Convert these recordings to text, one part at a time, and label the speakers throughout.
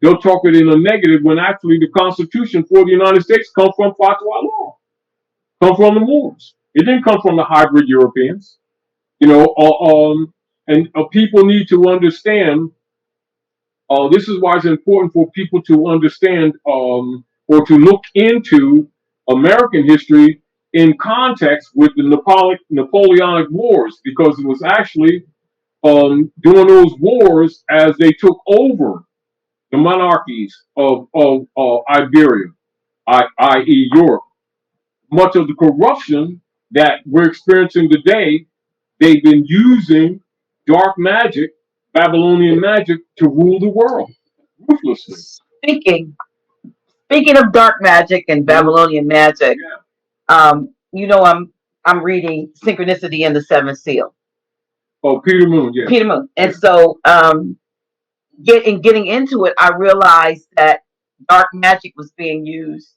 Speaker 1: they'll talk it in a negative when actually the Constitution for the United States comes from Fatwa law, come from the Moors. It didn't come from the hybrid Europeans. You know, and people need to understand. This is why it's important for people to understand or to look into American history in context with the Napoleonic Wars, because it was actually during those wars as they took over the monarchies of Iberia, i.e., Europe. Much of the corruption that we're experiencing today, they've been using dark magic, Babylonian magic, to rule the world ruthlessly.
Speaker 2: Speaking speaking of dark magic and Babylonian magic,
Speaker 1: Yeah.
Speaker 2: you know, I'm reading Synchronicity in the Seventh Seal.
Speaker 1: Oh, Peter Moon, yeah.
Speaker 2: Peter Moon. And so getting into it, I realized that dark magic was being used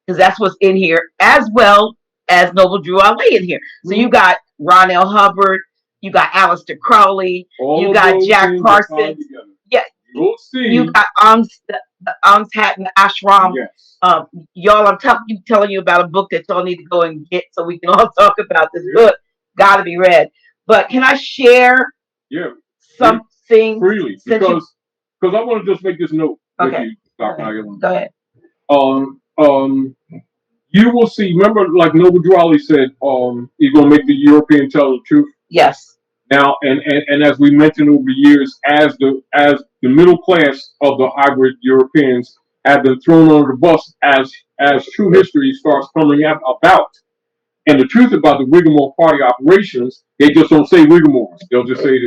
Speaker 2: because that's what's in here, as well as Noble Drew Ali in here. So you got Ron L. Hubbard, you got Aleister Crowley,
Speaker 1: All
Speaker 2: you
Speaker 1: of
Speaker 2: got
Speaker 1: those
Speaker 2: Jack
Speaker 1: things are tied
Speaker 2: Parsons.
Speaker 1: together.
Speaker 2: Yeah,
Speaker 1: You'll see.
Speaker 2: you got the Hatton Ashram.
Speaker 1: Yes.
Speaker 2: Y'all, I'm telling you about a book that y'all need to go and get so we can all talk about this book. Got to be read. But can I share something
Speaker 1: freely? Because I want to just make this note.
Speaker 2: Okay.
Speaker 1: With you, Dr. Aguilar.
Speaker 2: Go ahead.
Speaker 1: You will see. Remember, like Noble Drew Ali said, he's gonna make the European tell the truth.
Speaker 2: Yes.
Speaker 1: Now, and as we mentioned over the years, as the middle class of the hybrid Europeans have been thrown under the bus as true history starts coming about. And the truth about the Whiggamore Party operations, they just don't say Whiggamores. They'll just say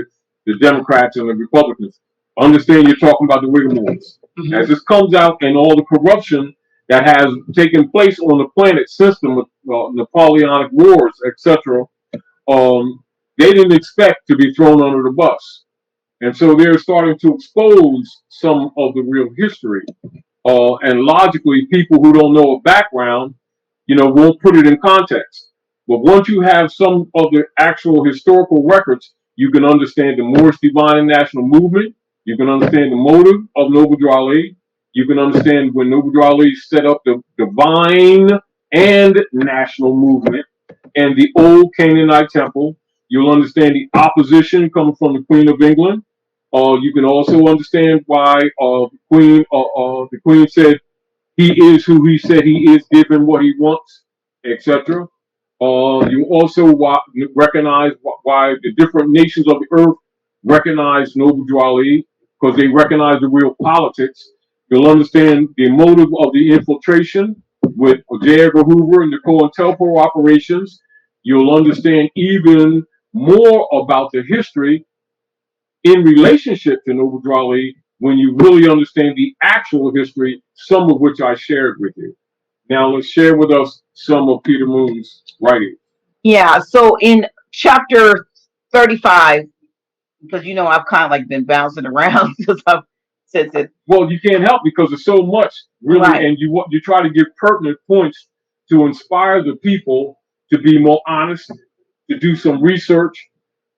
Speaker 1: the Democrats and the Republicans. Understand you're talking about the Whiggamores. Mm-hmm. As this comes out and all the corruption that has taken place on the planet system with Napoleonic Wars, etc., they didn't expect to be thrown under the bus. And so they're starting to expose some of the real history. And logically, people who don't know a background, won't put it in context. But once you have some of the actual historical records, you can understand the Moorish Divine and National Movement. You can understand the motive of Noble Drew Ali. You can understand when Noble Drew Ali set up the Divine and National Movement and the old Canaanite temple. You'll understand the opposition coming from the Queen of England. You can also understand why the Queen said he is who he said he is, given what he wants, etc. You also recognize why the different nations of the earth recognize Noble Drew Ali, because they recognize the real politics. You'll understand the motive of the infiltration with J. Edgar Hoover and the COINTELPRO operations. You'll understand even more about the history in relationship to Noble Drew Ali when you really understand the actual history, some of which I shared with you. Now let's share with us some of Peter Moon's writing.
Speaker 2: Yeah, so in chapter 35, because I've kind of like been bouncing around since it.
Speaker 1: Well, you can't help because there's so much, really, right. And you try to give pertinent points to inspire the people to be more honest, to do some research,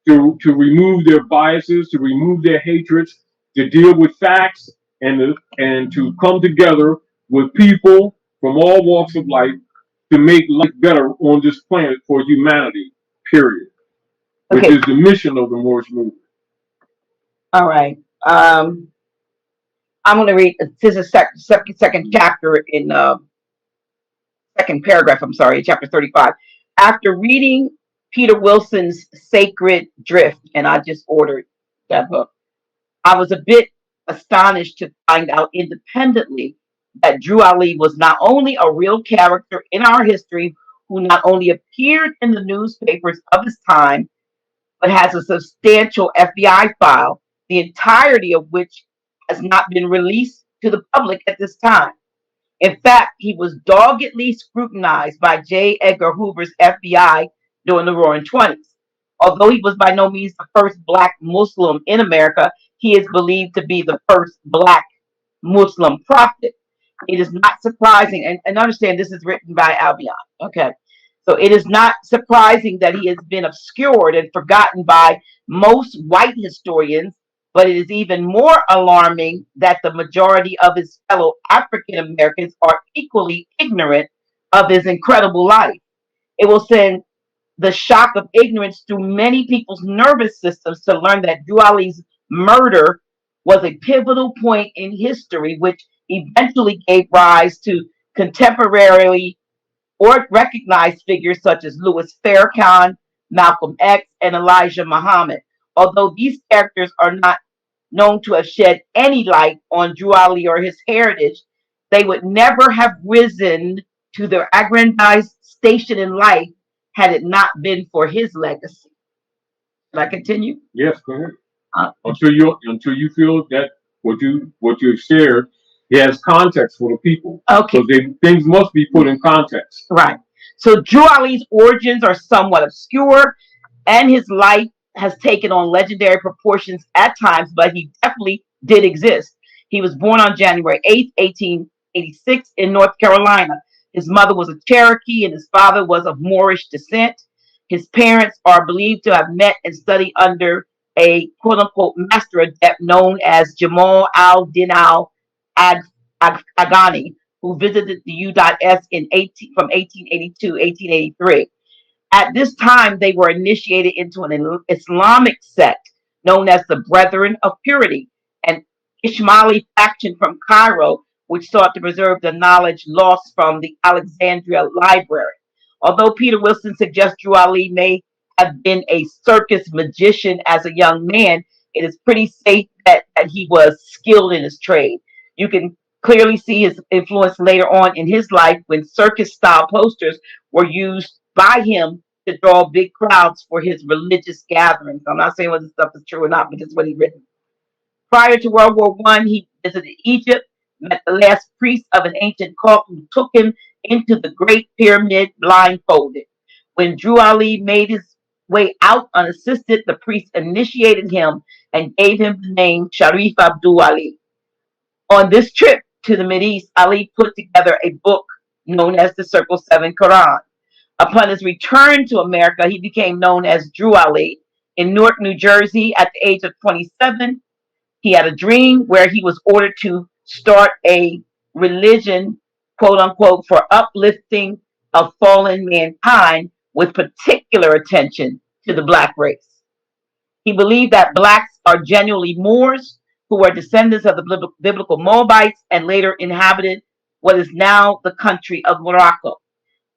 Speaker 1: to remove their biases, to remove their hatreds, to deal with facts, and to come together with people from all walks of life to make life better on this planet for humanity, period. Which is the mission of the Moorish movement.
Speaker 2: All right. I'm going to read this is second chapter in second paragraph, I'm sorry, chapter 35. After reading Peter Wilson's Sacred Drift, and I just ordered that book, I was a bit astonished to find out independently that Drew Ali was not only a real character in our history who not only appeared in the newspapers of his time, but has a substantial FBI file, the entirety of which has not been released to the public at this time. In fact, he was doggedly scrutinized by J. Edgar Hoover's FBI during the Roaring Twenties. Although he was by no means the first Black Muslim in America, he is believed to be the first Black Muslim prophet. It is not surprising, and understand this is written by Albion. Okay. So it is not surprising that he has been obscured and forgotten by most white historians But it is even more alarming that the majority of his fellow African Americans are equally ignorant of his incredible life. It will send the shock of ignorance through many people's nervous systems to learn that Drew Ali's murder was a pivotal point in history, which eventually gave rise to contemporary or recognized figures such as Louis Farrakhan, Malcolm X, and Elijah Muhammad. Although these characters are not known to have shed any light on Drew Ali or his heritage, they would never have risen to their aggrandized station in life had it not been for his legacy. Can I continue?
Speaker 1: Yes, go ahead.
Speaker 2: Uh,
Speaker 1: Until you feel that what you've shared has context for the people.
Speaker 2: okay,
Speaker 1: So things must be put in context.
Speaker 2: right. So Drew Ali's origins are somewhat obscure, and his life has taken on legendary proportions at times, but he definitely did exist. He was born on January 8th, 1886, in North Carolina. His mother was a Cherokee, and his father was of Moorish descent. His parents are believed to have met and studied under a quote unquote master adept known as Jamal al Din al Agani, who visited the U.S. From 1882 to 1883. At this time, they were initiated into an Islamic sect known as the Brethren of Purity, an Ismaili faction from Cairo, which sought to preserve the knowledge lost from the Alexandria Library. Although Peter Wilson suggests Drew Ali may have been a circus magician as a young man, it is pretty safe that he was skilled in his trade. You can clearly see his influence later on in his life when circus style posters were used by him to draw big crowds for his religious gatherings. I'm not saying whether this stuff is true or not, but it's what he written. Prior to World War I, he visited Egypt, met the last priest of an ancient cult who took him into the Great Pyramid blindfolded. When Drew Ali made his way out unassisted, the priest initiated him and gave him the name Sharif Abdul Ali. On this trip to the Mideast, Ali put together a book known as the Circle 7 Quran. Upon his return to America, he became known as Drew Ali. In Newark, New Jersey, at the age of 27, he had a dream where he was ordered to start a religion, quote unquote, for uplifting of fallen mankind with particular attention to the black race. He believed that blacks are genuinely Moors who were descendants of the biblical Moabites and later inhabited what is now the country of Morocco.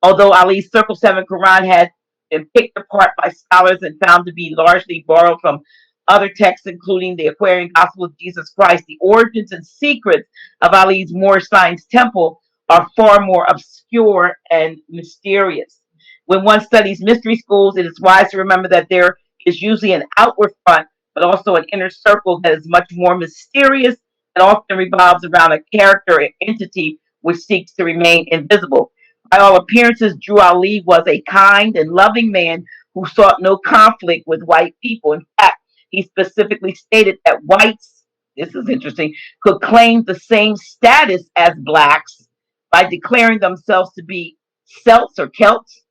Speaker 2: Although Ali's Circle 7 Quran had been picked apart by scholars and found to be largely borrowed from other texts, including the Aquarian Gospel of Jesus Christ, the origins and secrets of Ali's Moorish Science Temple are far more obscure and mysterious. When one studies mystery schools, it is wise to remember that there is usually an outward front, but also an inner circle that is much more mysterious and often revolves around a character or entity which seeks to remain invisible. By all appearances, Drew Ali was a kind and loving man who sought no conflict with white people. In fact, he specifically stated that whites, this is interesting, could claim the same status as blacks by declaring themselves to be Celts or Celts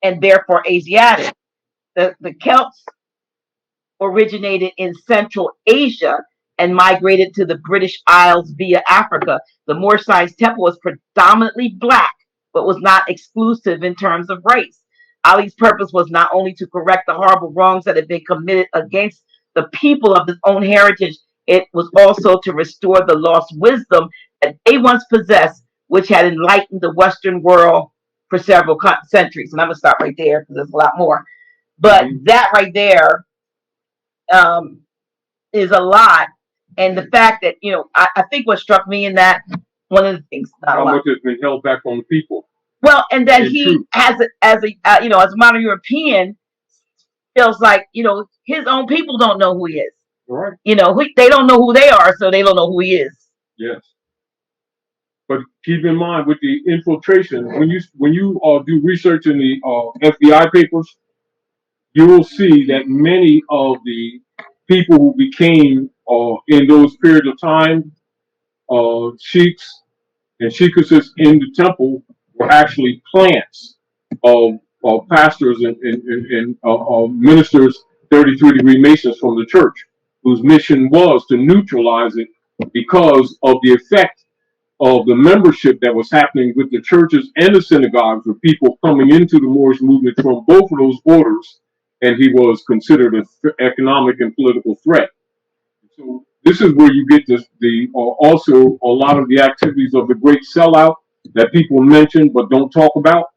Speaker 2: and therefore Asiatic. The Celts originated in Central Asia and migrated to the British Isles via Africa. The Moorish Science Temple was predominantly black, but was not exclusive in terms of race. Ali's purpose was not only to correct the horrible wrongs that had been committed against the people of his own heritage, it was also to restore the lost wisdom that they once possessed, which had enlightened the Western world for several centuries. And I'm going to stop right there because there's a lot more. But that right there is a lot. And the fact that, I think what struck me in that, one of the things, not
Speaker 1: how
Speaker 2: a lot.
Speaker 1: much has been held back on the people.
Speaker 2: Well, and that he
Speaker 1: true.
Speaker 2: has, as a modern European, feels like, his own people don't know who he is.
Speaker 1: Right.
Speaker 2: They don't know who they are, so they don't know who he is.
Speaker 1: Yes. But keep in mind with the infiltration, when you do research in the FBI papers, you will see that many of the people who became in those periods of time sheiks and sheikesses in the temple were actually plants of pastors and ministers, 33-degree Masons from the church. whose mission was to neutralize it because of the effect of the membership that was happening with the churches and the synagogues, with people coming into the Moorish movement from both of those orders, and he was considered an economic and political threat. So this is where you get also a lot of the activities of the great sellout that people mention but don't talk about,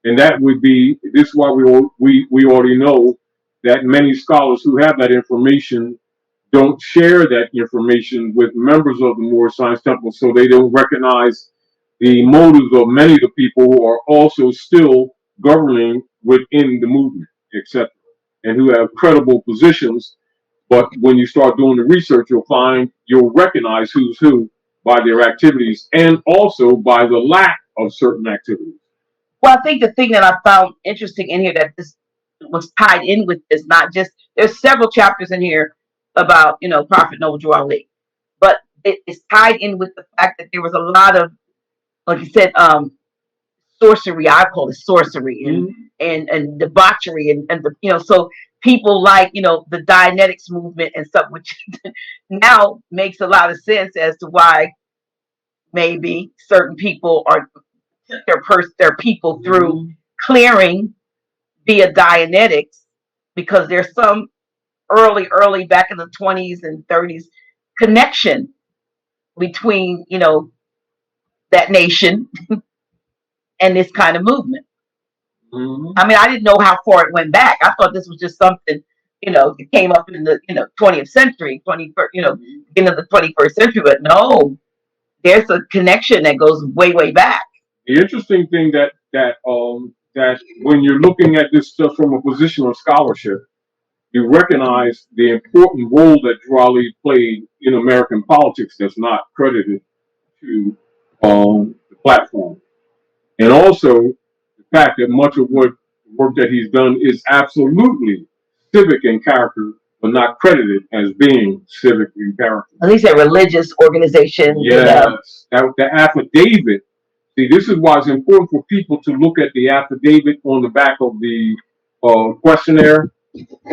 Speaker 1: and that would be this is why we already know that many scholars who have that information don't share that information with members of the Moorish Science Temple, so they don't recognize the motives of many of the people who are also still governing within the movement, etc., and who have credible positions. But when you start doing the research, you'll recognize who's who by their activities and also by the lack of certain activities.
Speaker 2: Well, I think the thing that I found interesting in here that this was tied in with this, not just there's several chapters in here about Prophet Noble Ali, but it's tied in with the fact that there was a lot of, like you said, sorcery. I call it sorcery and debauchery and so people like the Dianetics movement and stuff, which now makes a lot of sense as to why maybe certain people are their people through clearing via Dianetics, because there's some early back in the 20s and 30s connection between that nation and this kind of movement. I mean, I didn't know how far it went back. I thought this was just something that came up in the 20th century, beginning of the 21st century. But no, there's a connection that goes way back.
Speaker 1: The interesting thing that when you're looking at this stuff from a position of scholarship, you recognize the important role that Drali played in American politics that's not credited to the platform. And also the fact that much of what work that he's done is absolutely civic in character, but not credited as being civic in character.
Speaker 2: At least a religious organization.
Speaker 1: Yes, the affidavit. See, this is why it's important for people to look at the affidavit on the back of the questionnaire.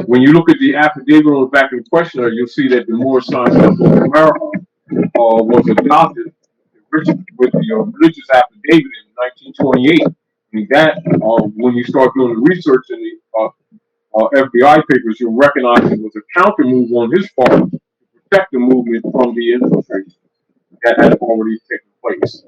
Speaker 1: When you look at the affidavit on the back of the questionnaire, you'll see that the Moorish Science Temple of America was adopted with the religious affidavit in 1928. And that, when you start doing the research in the FBI papers, you'll recognize it was a counter move on his part to protect the movement from the infiltration that had already taken place.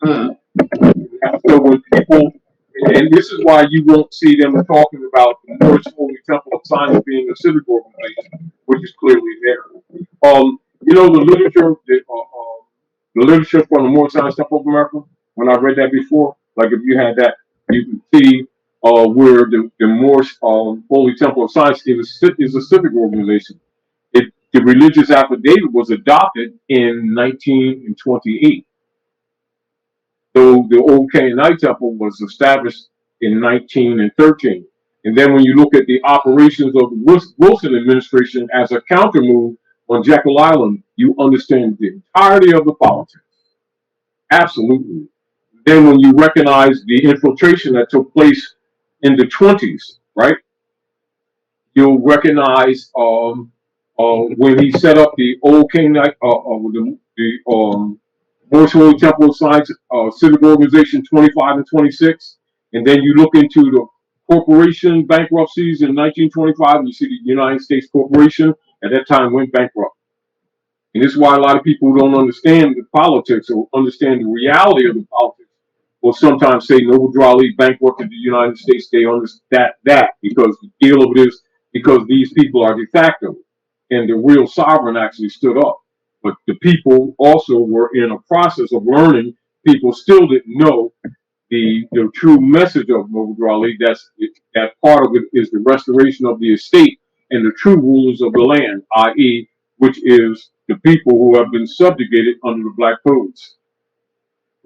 Speaker 1: So when people, and this is why you won't see them talking about the Moorish Holy Temple of Science being a civic organization, which is clearly there. The literature from the Moorish Science Temple of America, when I read that before, like if you had that, you can see where the Moorish Holy Temple of Science is a civic organization. The religious affidavit was adopted in 1928. So the old Canaanite temple was established in 1913. And then when you look at the operations of the Wilson administration as a counter move on Jekyll Island, you understand the entirety of the politics. Absolutely. Then when you recognize the infiltration that took place in the 20s, right? You'll recognize when he set up the old Canaanite, Moorish Holy Temple of Science Civic Organization 25 and 26, and then you look into the corporation bankruptcies in 1925, and you see the United States Corporation at that time went bankrupt. And this is why a lot of people who don't understand the politics or understand the reality of the politics will sometimes say Noble Drali bankrupted the United States. They understand that because the deal of it is because these people are de facto, and the real sovereign actually stood up. But the people also were in a process of learning. People still didn't know the true message of Noble Drali. That part of it is the restoration of the estate and the true rulers of the land, i.e., which is the people who have been subjugated under the Black Codes.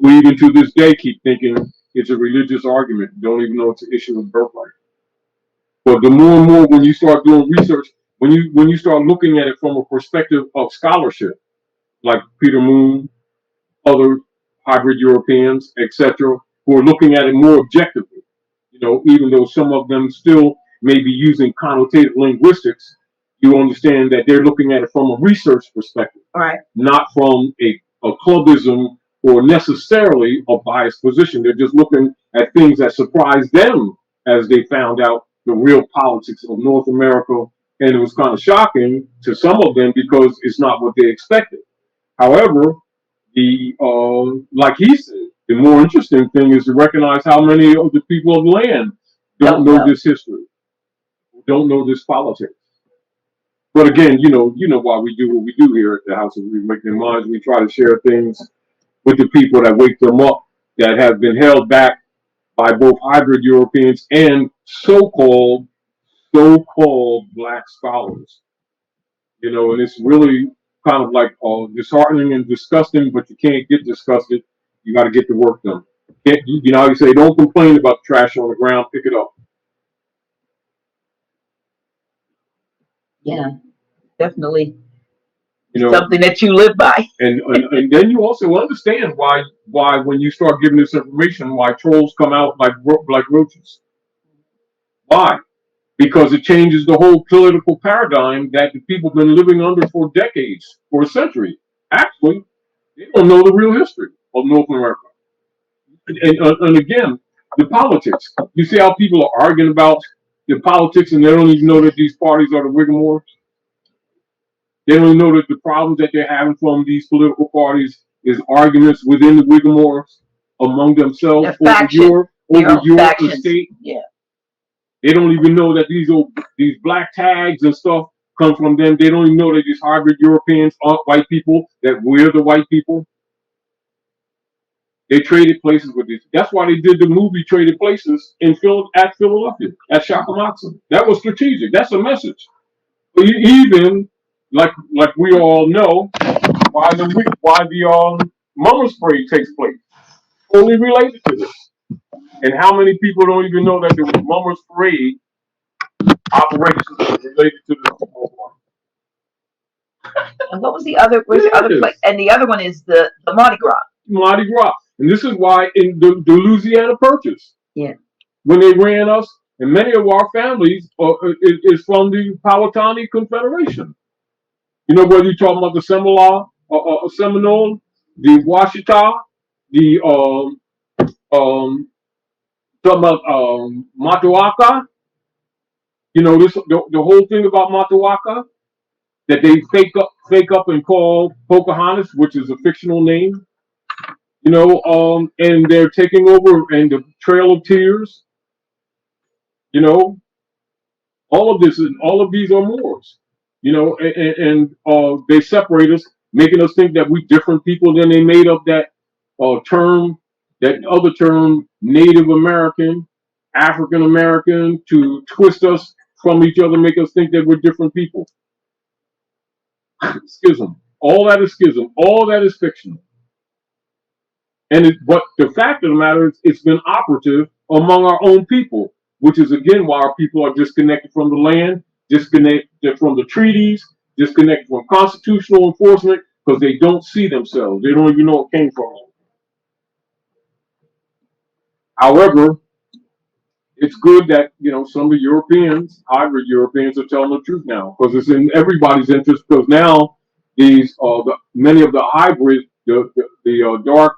Speaker 1: Who even to this day keep thinking it's a religious argument, don't even know it's an issue of birthright. But the more and more when you start doing research, when you start looking at it from a perspective of scholarship, like Peter Moon, other hybrid Europeans, etc., who are looking at it more objectively. Even though some of them still may be using connotative linguistics, you understand that they're looking at it from a research perspective,
Speaker 2: Right.
Speaker 1: not from a clubism or necessarily a biased position. They're just looking at things that surprise them as they found out the real politics of North America. And it was kind of shocking to some of them because it's not what they expected. However, the like he said, the more interesting thing is to recognize how many of the people of the land don't know this history, don't know this politics. But again, you know why we do what we do here at the House of We Make Their Minds. We try to share things with the people that wake them up that have been held back by both hybrid Europeans and so-called black scholars. And it's really kind of like disheartening and disgusting, but you can't get disgusted. You got to get the work done. You know how you say, don't complain about trash on the ground, pick it up.
Speaker 2: Yeah, definitely.
Speaker 1: You know,
Speaker 2: something that you live by.
Speaker 1: and then you also understand why when you start giving this information, why trolls come out like roaches. Why? Because it changes the whole political paradigm that the people have been living under for decades, for a century. Actually, they don't know the real history of North America. And again, the politics. You see how people are arguing about the politics and they don't even know that these parties are the Whigamores? They don't even know that the problems that they're having from these political parties is arguments within the Whigamores among themselves over your estate.
Speaker 2: Yeah.
Speaker 1: They don't even know that these black tags and stuff come from them. They don't even know that these hybrid Europeans aren't white people, that we're the white people. They traded places with these. That's why they did the movie Traded Places at Philadelphia, at Shakamatsu. That was strategic. That's a message. But even like we all know, why the MOORS parade takes place, only related to this. And how many people don't even know that the MOORS parade operations is related to this?
Speaker 2: And what was the other? Where's the other place? And the other one is the Mardi Gras.
Speaker 1: Mardi Gras, and this is why in the Louisiana Purchase, when they ran us, and many of our families is from the Powhatan Confederation. Whether you're talking about the Seminole, the Washita, the talking about Matoaka. The whole thing about Matoaka that they fake up and call Pocahontas, which is a fictional name. And they're taking over, and the Trail of Tears. All of these are Moors. And they separate us, making us think that we different people. Then they made up that other term, Native American, African American, to twist us from each other, make us think that we're different people. Schism. All that is schism. All that is fiction. But the fact of the matter is, it's been operative among our own people, which is again why our people are disconnected from the land, disconnected from the treaties, disconnected from constitutional enforcement, because they don't see themselves. They don't even know it came from them. However, it's good that some of the Europeans, hybrid Europeans, are telling the truth now, because it's in everybody's interest. Because now many of the hybrid, the dark,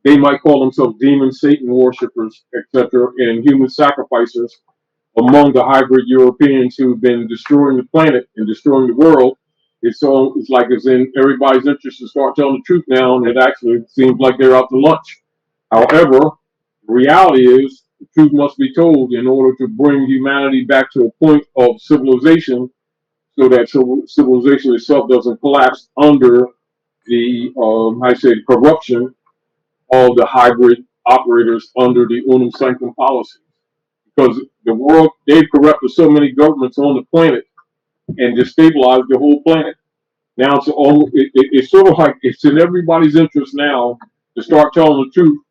Speaker 1: they might call themselves demon Satan worshippers, etc., and human sacrificers among the hybrid Europeans who've been destroying the planet and destroying the world. It's like it's in everybody's interest to start telling the truth now, and it actually seems like they're out to lunch. However, the reality is the truth must be told in order to bring humanity back to a point of civilization, so that civilization itself doesn't collapse under the corruption of the hybrid operators under the unum sanctum policy. Because the world, they've corrupted so many governments on the planet and destabilized the whole planet. Now it's sort of like it's in everybody's interest now to start telling the truth,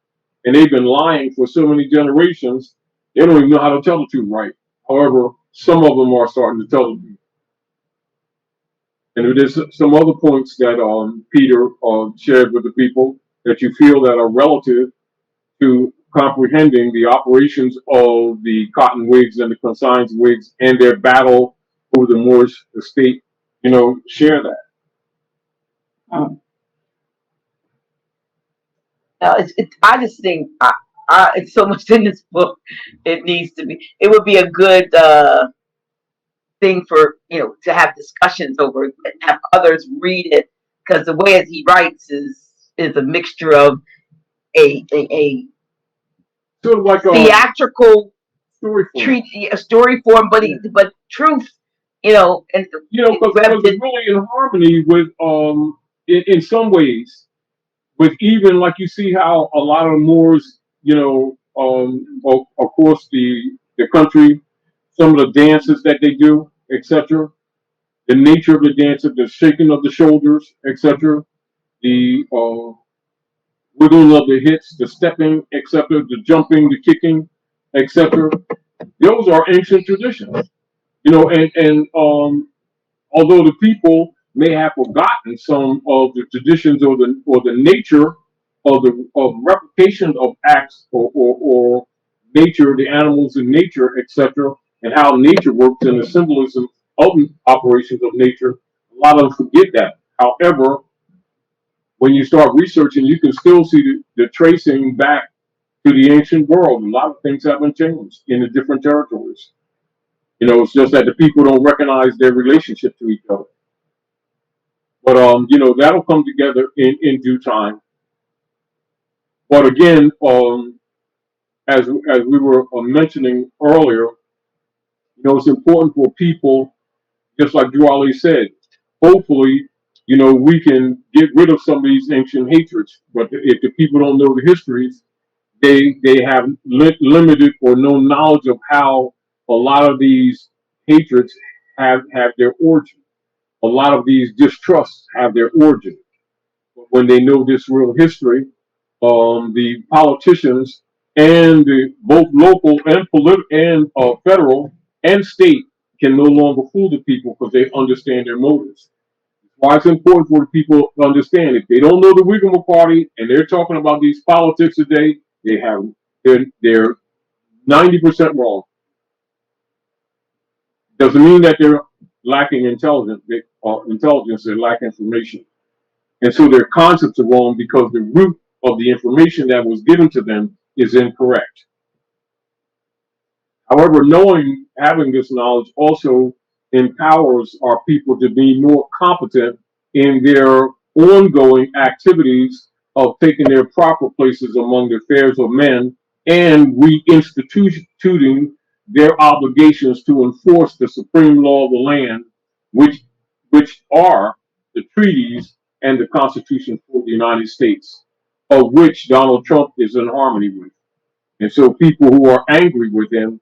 Speaker 1: and they've been lying for so many generations, they don't even know how to tell the truth right. However, some of them are starting to tell the truth. And there's some other points that Peter shared with the people that you feel that are relative to comprehending the operations of the cotton wigs and the consigns wigs and their battle over the Moorish estate, share that.
Speaker 2: Um, I just think it's so much in this book. It needs to be. It would be a good thing for to have discussions over it and have others read it, because the way as he writes is a mixture of a
Speaker 1: Sort of like a
Speaker 2: theatrical
Speaker 1: story form.
Speaker 2: a story form, but truth, and
Speaker 1: because it was really in harmony with in some ways with, even like, you see how a lot of Moors, of course the country, some of the dances that they do, etc., the nature of the dances, the shaking of the shoulders, etc., the wiggling of the hips, the stepping, etc., the jumping, the kicking, etc. Those are ancient traditions, and although the people may have forgotten some of the traditions or the nature of replication of acts or nature, the animals in nature, etc., and how nature works and the symbolism of operations of nature, a lot of them forget that. However, when you start researching, you can still see the tracing back to the ancient world. A lot of things haven't changed in the different territories. It's just that the people don't recognize their relationship to each other. But that'll come together in due time. But again, as we were mentioning earlier, it's important for people, just like Juali said. Hopefully, we can get rid of some of these ancient hatreds. But if the people don't know the histories, they have limited or no knowledge of how a lot of these hatreds have their origin. A lot of these distrusts have their origin. When they know this real history, the politicians and the both local and federal and state can no longer fool the people because they understand their motives. Why it's important for the people to understand, if they don't know the Whigamo Party and they're talking about these politics today, they're 90% wrong. Doesn't mean that they're lacking intelligence. They lack information. And so their concepts are wrong because the root of the information that was given to them is incorrect. However, having this knowledge also empowers our people to be more competent in their ongoing activities of taking their proper places among the affairs of men and reinstituting their obligations to enforce the supreme law of the land, which are the treaties and the Constitution for the United States, of which Donald Trump is in harmony with. And so people who are angry with him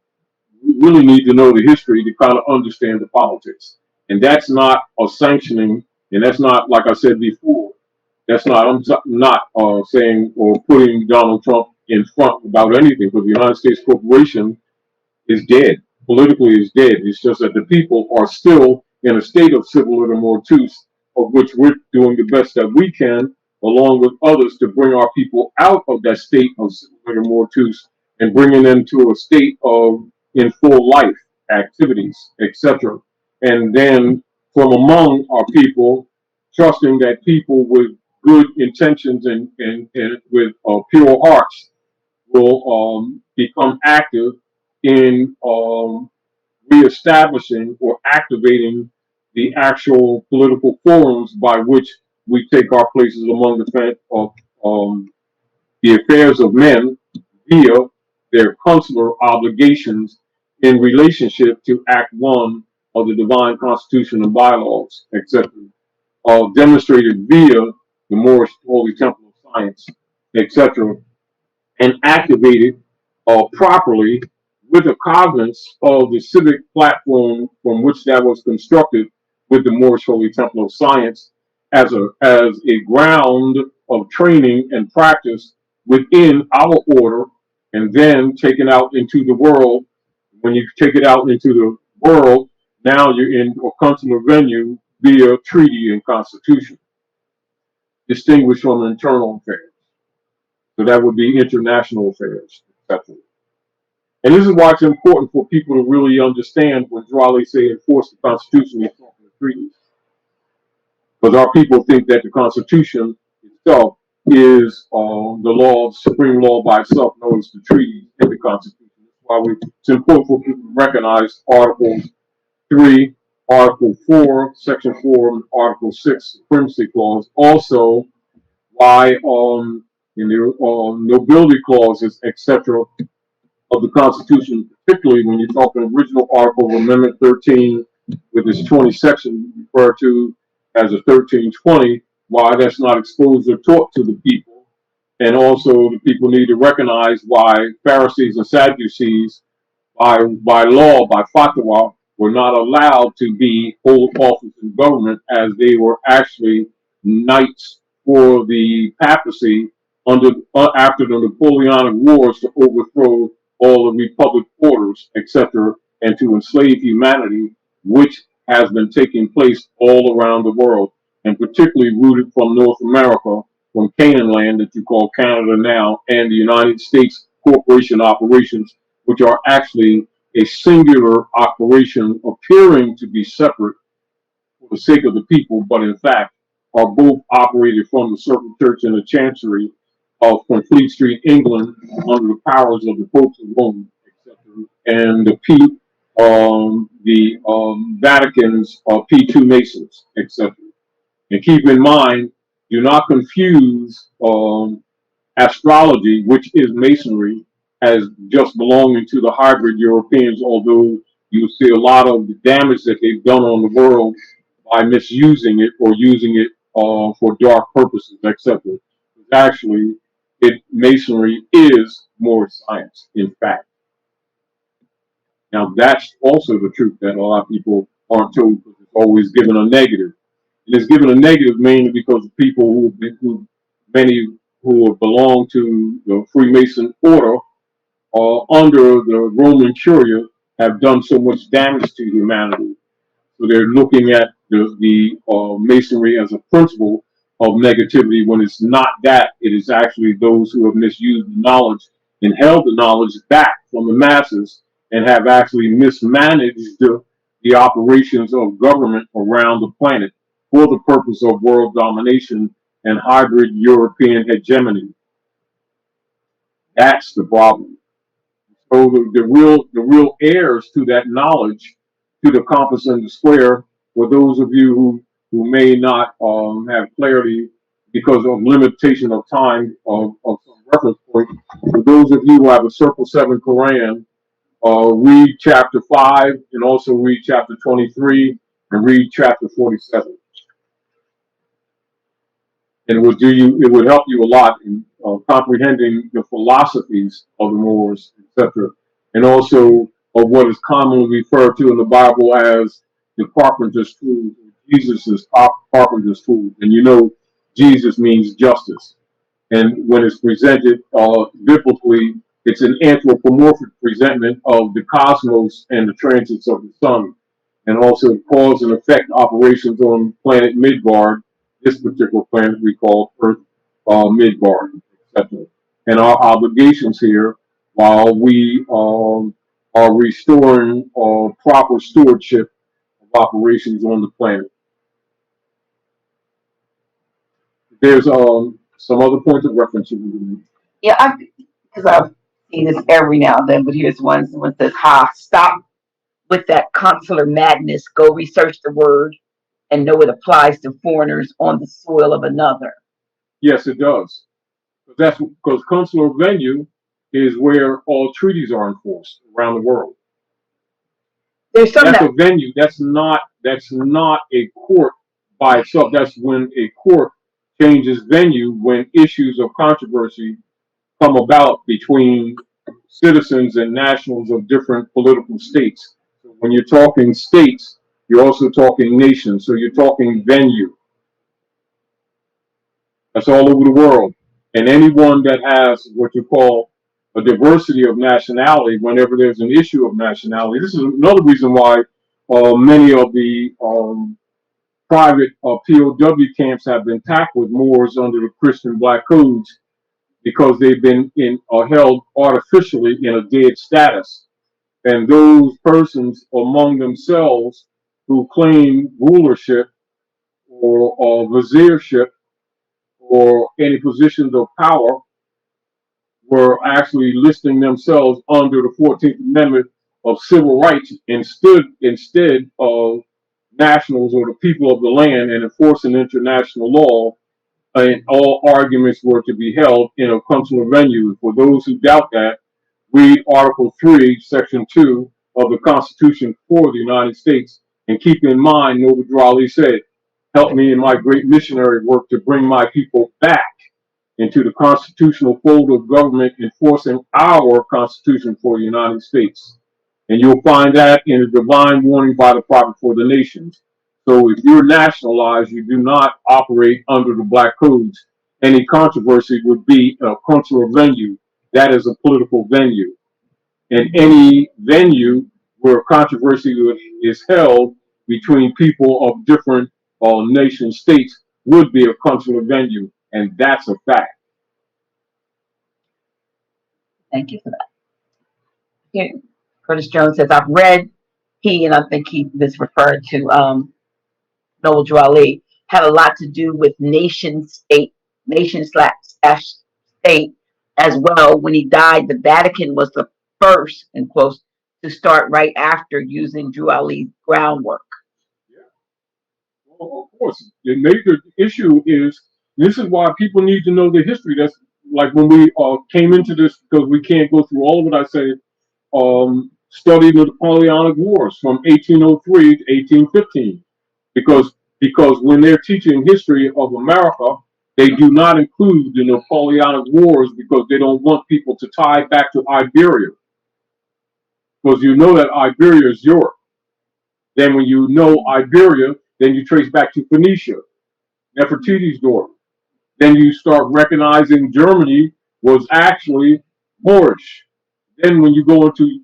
Speaker 1: really need to know the history to kind of understand the politics. And that's not a sanctioning, and that's not, like I said before, I'm not saying or putting Donald Trump in front about anything, because the United States corporation is dead. Politically is dead. It's just that the people are still in a state of civil litter mortuus, of which we're doing the best that we can, along with others, to bring our people out of that state of civil litter mortuus and bringing them to a state of in full life activities, etc. And then from among our people, trusting that people with good intentions and with pure hearts will become active in reestablishing or activating the actual political forums by which we take our places among the affairs of men via their consular obligations in relationship to Act 1 of the Divine Constitution and Bylaws, etc., demonstrated via the Moorish Holy Temple of Science, etc., and activated properly with a cognizance of the civic platform from which that was constructed with the Moorish Holy Temple of Science as a ground of training and practice within our order, and then taken out into the world. When you take it out into the world, now you're in a consular venue via treaty and constitution, distinguished from internal affairs. So that would be international affairs, etc. And this is why it's important for people to really understand when Raleigh say enforce the Constitution and the treaties. Because our people think that the Constitution itself is the law, supreme law by itself. No, it's the treaties and the Constitution. That's why it's important for people to recognize Article 3, Article 4, Section 4, and Article 6, Supremacy Clause. Also, why in the nobility clauses, etc., of the Constitution, particularly when you're talking original Article of Amendment 13 with its 20 section referred to as a 1320, why that's not exposed or taught to the people. And also the people need to recognize why Pharisees and Sadducees by law, by fatwa, were not allowed to be hold office in government as they were actually knights for the papacy under after the Napoleonic Wars to overthrow all the republic orders, etc., and to enslave humanity, which has been taking place all around the world, and particularly rooted from North America, from Canaan land that you call Canada now, and the United States corporation operations, which are actually a singular operation appearing to be separate for the sake of the people, but in fact are both operated from the Circle Church and the Chancery of from Fleet Street, England, under the powers of the Popes of Rome, etc., and the Vatican's P2 Masons, etc. And keep in mind, do not confuse astrology, which is masonry, as just belonging to the hybrid Europeans, although you see a lot of the damage that they've done on the world by misusing it or using it for dark purposes, etc. Actually, masonry is more science, in fact. Now, that's also the truth that a lot of people aren't told because it's always given a negative. And it's given a negative mainly because people many who have belonged to the Freemason order under the Roman Curia have done so much damage to humanity. So they're looking at the Masonry as a principle of negativity when it's not that. It is actually those who have misused the knowledge and held the knowledge back from the masses and have actually mismanaged the operations of government around the planet for the purpose of world domination and hybrid European hegemony. That's the problem. So the real heirs to that knowledge, to the compass and the square, for those of you who may not have clarity because of limitation of time of some reference point, for those of you who have a Circle 7 Quran, read chapter 5 and also read chapter 23 and read chapter 47. And it would help you a lot in comprehending the philosophies of the Moors, etc., and also of what is commonly referred to in the Bible as the carpenter's tool. Jesus is carpenter's tool, and you know Jesus means justice. And when it's presented biblically, it's an anthropomorphic presentment of the cosmos and the transits of the sun, and also cause and effect operations on planet Midgard, this particular planet we call Earth Midgard, etc. And our obligations here, while we are restoring proper stewardship of operations on the planet. There's some other points of reference you can make.
Speaker 2: Yeah, because I've seen this every now and then, but here's one that says, "Ha, stop with that consular madness. Go research the word and know it applies to foreigners on the soil of another."
Speaker 1: Yes, it does. That's because consular venue is where all treaties are enforced around the world.
Speaker 2: There's some
Speaker 1: That's a venue. That's not a court by itself. That's when a court changes venue when issues of controversy come about between citizens and nationals of different political states. So when you're talking states, you're also talking nations. So you're talking venue. That's all over the world. And anyone that has what you call a diversity of nationality, whenever there's an issue of nationality, this is another reason why many of the private POW camps have been packed with Moors under the Christian black codes, because they've been in or held artificially in a dead status. And those persons among themselves who claim rulership or viziership or any positions of power were actually listing themselves under the 14th Amendment of civil rights instead of nationals or the people of the land and enforcing international law. And all arguments were to be held in a consular venue. For those who doubt that, read Article 3, Section 2 of the Constitution for the United States. And keep in mind, Noble Drew Ali said, help me in my great missionary work to bring my people back into the constitutional fold of government enforcing our Constitution for the United States. And you'll find that in a divine warning by the prophet for the nations. So if you're nationalized, you do not operate under the black codes. Any controversy would be a consular venue. That is a political venue. And any venue where controversy is held between people of different nation states would be a consular venue. And that's a fact.
Speaker 2: Thank you for that. Here, Curtis Jones says, I've read and I think this referred to Noble Drew Ali, had a lot to do with nation state as well. When he died, the Vatican was the first, in quotes, to start right after using Drew Ali's groundwork.
Speaker 1: Well, of course, the major issue is this is why people need to know the history. That's like when we came into this, because we can't go through all of it. I say study the Napoleonic Wars from 1803 to 1815, because when they're teaching history of America, they do not include the Napoleonic Wars because they don't want people to tie back to Iberia, because you know that Iberia is Europe. Then when you know Iberia, then you trace back to Phoenicia, Nefertiti's daughter. Then you start recognizing Germany was actually Moorish. Then when you go into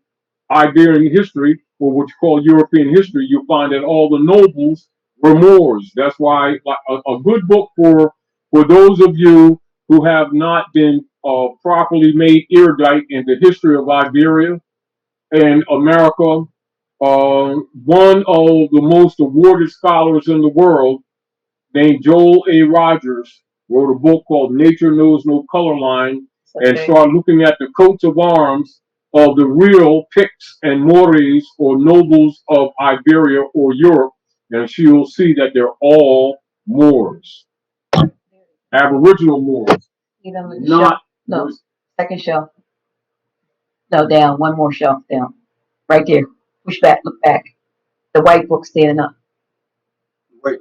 Speaker 1: Iberian history, or what you call European history, you'll find that all the nobles were Moors. That's why a good book for those of you who have not been properly made erudite in the history of Iberia and America. One of the most awarded scholars in the world, named Joel A. Rogers, wrote a book called Nature Knows No Color Line, and started looking at the coats of arms of the real Picts and Moors, or nobles of Iberia or Europe, and she will see that they're all Moors, Aboriginal Moors. Not
Speaker 2: no, second shelf. No, down. One more shelf down. Right there. Push back. Look back. The white book standing up.
Speaker 1: Right.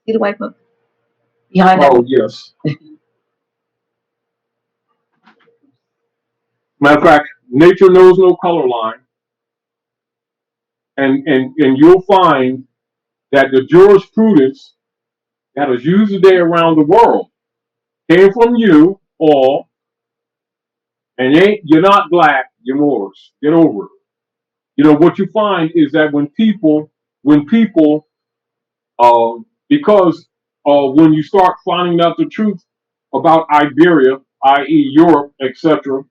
Speaker 2: See the white book behind that?
Speaker 1: Oh, yes. Matter of fact, Nature Knows No Color Line, and you'll find that the jurisprudence that is used today around the world came from you all, and you're not black, you're Moors. Get over it. You know what you find is that when people, because when you start finding out the truth about Iberia, i.e., Europe, etc.,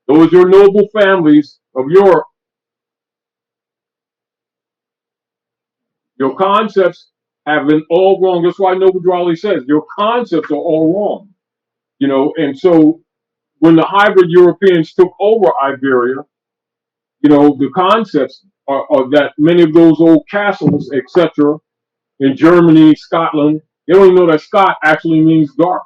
Speaker 1: those are noble families of Europe. Your concepts have been all wrong. That's why Noble Drew Ali says your concepts are all wrong. You know, and so when the hybrid Europeans took over Iberia, you know, the concepts are that many of those old castles, etc., in Germany, Scotland, they don't even know that Scot actually means dark.